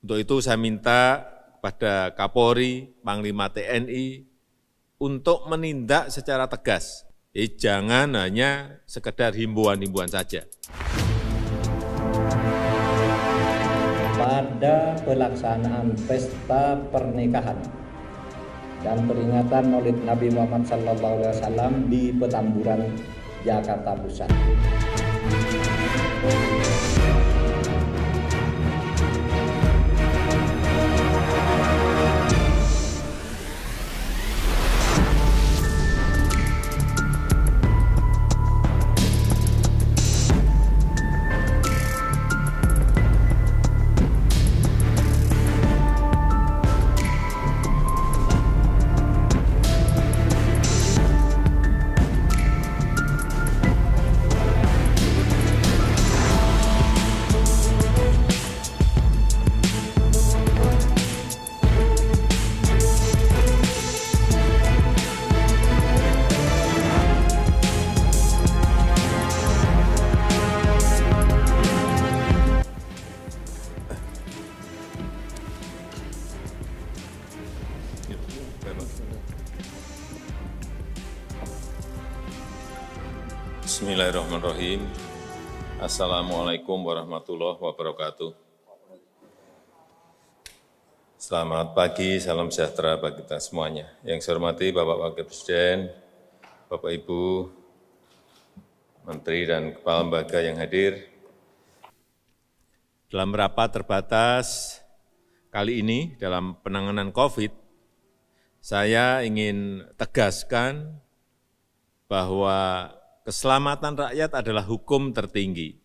Untuk itu saya minta kepada Kapolri, Panglima TNI, untuk menindak secara tegas. Jangan hanya sekedar himbauan-himbauan saja. Pada pelaksanaan pesta pernikahan dan peringatan Maulid Nabi Muhammad SAW di Petamburan, Jakarta Pusat. Bismillahirrahmanirrahim. Assalamualaikum warahmatullahi wabarakatuh. Selamat pagi, salam sejahtera bagi kita semuanya. Yang saya hormati Bapak Wakil Presiden, Bapak Ibu, Menteri dan Kepala Lembaga yang hadir. Dalam rapat terbatas kali ini dalam penanganan COVID, saya ingin tegaskan bahwa keselamatan rakyat adalah hukum tertinggi.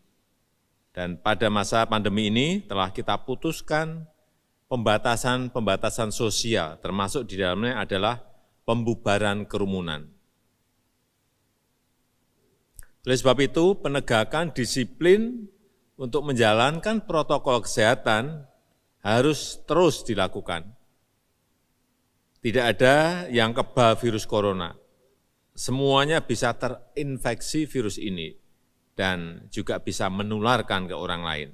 Dan pada masa pandemi ini telah kita putuskan pembatasan-pembatasan sosial, termasuk di dalamnya adalah pembubaran kerumunan. Oleh sebab itu, penegakan disiplin untuk menjalankan protokol kesehatan harus terus dilakukan. Tidak ada yang kebal virus corona. Semuanya bisa terinfeksi virus ini dan juga bisa menularkan ke orang lain.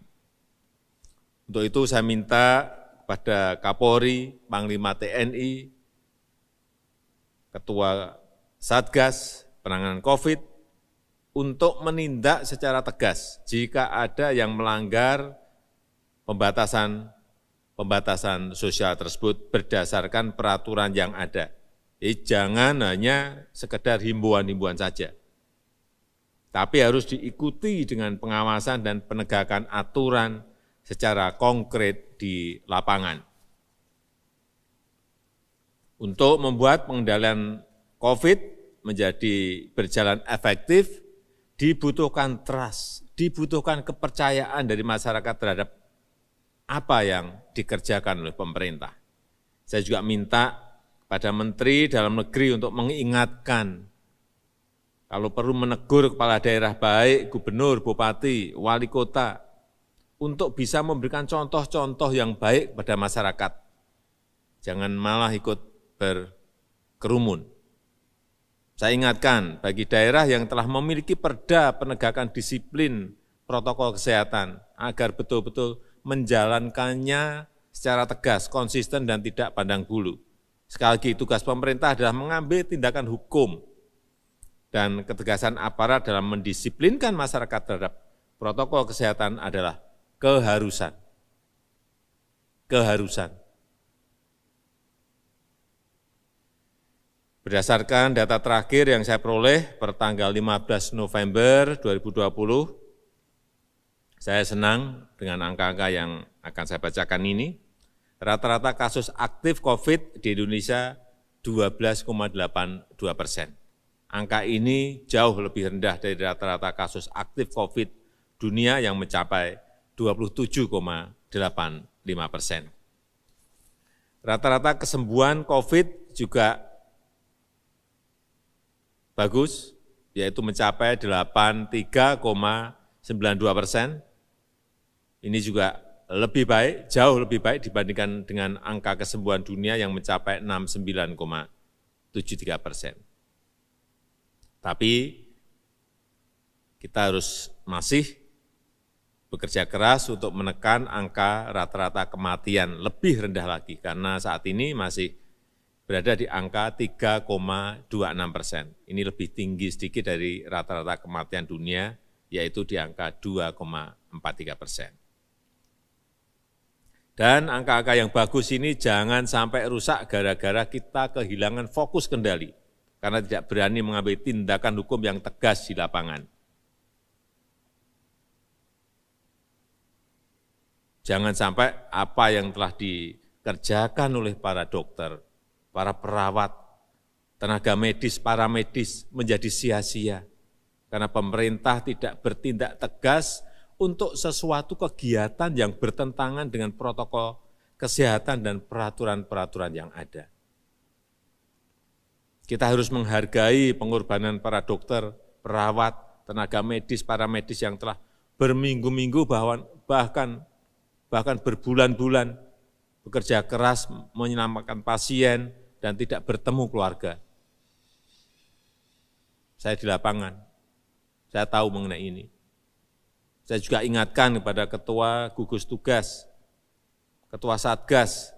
Untuk itu saya minta kepada Kapolri, Panglima TNI, Ketua Satgas Penanganan COVID, untuk menindak secara tegas jika ada yang melanggar pembatasan sosial tersebut berdasarkan peraturan yang ada. Jangan hanya sekedar himbauan-himbauan saja, tapi harus diikuti dengan pengawasan dan penegakan aturan secara konkret di lapangan. Untuk membuat pengendalian COVID menjadi berjalan efektif, dibutuhkan trust, dibutuhkan kepercayaan dari masyarakat terhadap apa yang dikerjakan oleh pemerintah. Saya juga minta pada Menteri Dalam Negeri untuk mengingatkan, kalau perlu menegur kepala daerah baik, gubernur, bupati, wali kota, untuk bisa memberikan contoh-contoh yang baik pada masyarakat. Jangan malah ikut berkerumun. Saya ingatkan bagi daerah yang telah memiliki perda penegakan disiplin protokol kesehatan, agar betul-betul menjalankannya secara tegas, konsisten, dan tidak pandang bulu. Sekali lagi, tugas pemerintah adalah mengambil tindakan hukum dan ketegasan aparat dalam mendisiplinkan masyarakat terhadap protokol kesehatan adalah keharusan. Keharusan. Berdasarkan data terakhir yang saya peroleh per tanggal 15 November 2020, saya senang dengan angka-angka yang akan saya bacakan ini. Rata-rata kasus aktif COVID di Indonesia 12,82%. Angka ini jauh lebih rendah dari rata-rata kasus aktif COVID dunia yang mencapai 27,85%. Rata-rata kesembuhan COVID juga bagus, yaitu mencapai 83,92%. Ini juga lebih baik, jauh lebih baik dibandingkan dengan angka kesembuhan dunia yang mencapai 69,73%. Tapi kita harus masih bekerja keras untuk menekan angka rata-rata kematian lebih rendah lagi, karena saat ini masih berada di angka 3,26%. Ini lebih tinggi sedikit dari rata-rata kematian dunia, yaitu di angka 2,43%. Dan angka-angka yang bagus ini jangan sampai rusak gara-gara kita kehilangan fokus kendali, karena tidak berani mengambil tindakan hukum yang tegas di lapangan. Jangan sampai apa yang telah dikerjakan oleh para dokter, para perawat, tenaga medis, para medis menjadi sia-sia, karena pemerintah tidak bertindak tegas untuk sesuatu kegiatan yang bertentangan dengan protokol kesehatan dan peraturan-peraturan yang ada. Kita harus menghargai pengorbanan para dokter, perawat, tenaga medis, para medis yang telah berminggu-minggu bahkan berbulan-bulan bekerja keras menyelamatkan pasien dan tidak bertemu keluarga. Saya di lapangan, saya tahu mengenai ini. Saya juga ingatkan kepada Ketua Gugus Tugas, Ketua Satgas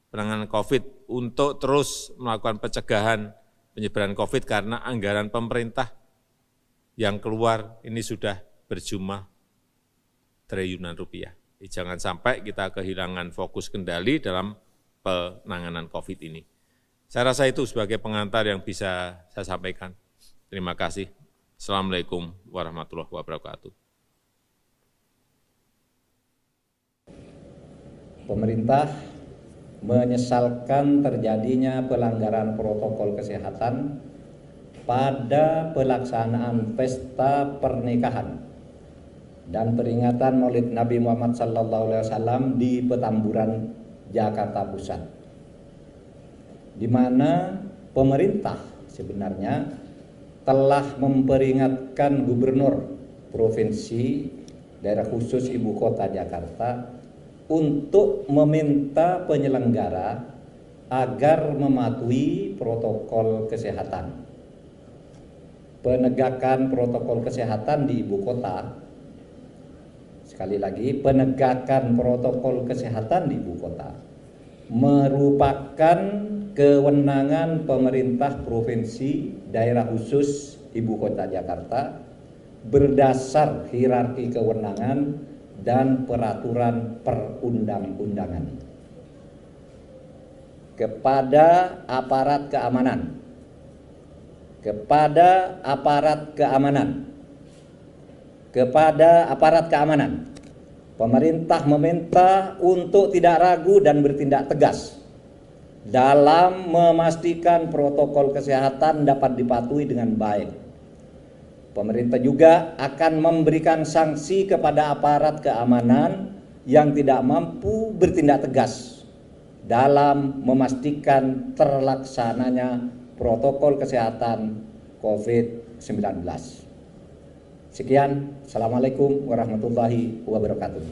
penanganan COVID untuk terus melakukan pencegahan penyebaran COVID karena anggaran pemerintah yang keluar ini sudah berjumlah triliunan rupiah. Jangan sampai kita kehilangan fokus kendali dalam penanganan COVID ini. Saya rasa itu sebagai pengantar yang bisa saya sampaikan. Terima kasih. Assalamualaikum warahmatullahi wabarakatuh. Pemerintah menyesalkan terjadinya pelanggaran protokol kesehatan pada pelaksanaan pesta pernikahan dan peringatan Maulid Nabi Muhammad SAW di Petamburan, Jakarta Pusat, di mana pemerintah sebenarnya telah memperingatkan Gubernur Provinsi Daerah Khusus Ibu Kota Jakarta untuk meminta penyelenggara agar mematuhi protokol kesehatan. Penegakan protokol kesehatan di ibu kota, sekali lagi, penegakan protokol kesehatan di ibu kota merupakan kewenangan pemerintah provinsi daerah khusus Ibu Kota Jakarta berdasar hierarki kewenangan dan peraturan perundang-undangan. Kepada aparat keamanan, pemerintah meminta untuk tidak ragu dan bertindak tegas dalam memastikan protokol kesehatan dapat dipatuhi dengan baik. Pemerintah juga akan memberikan sanksi kepada aparat keamanan yang tidak mampu bertindak tegas dalam memastikan terlaksananya protokol kesehatan COVID-19. Sekian, Assalamualaikum warahmatullahi wabarakatuh.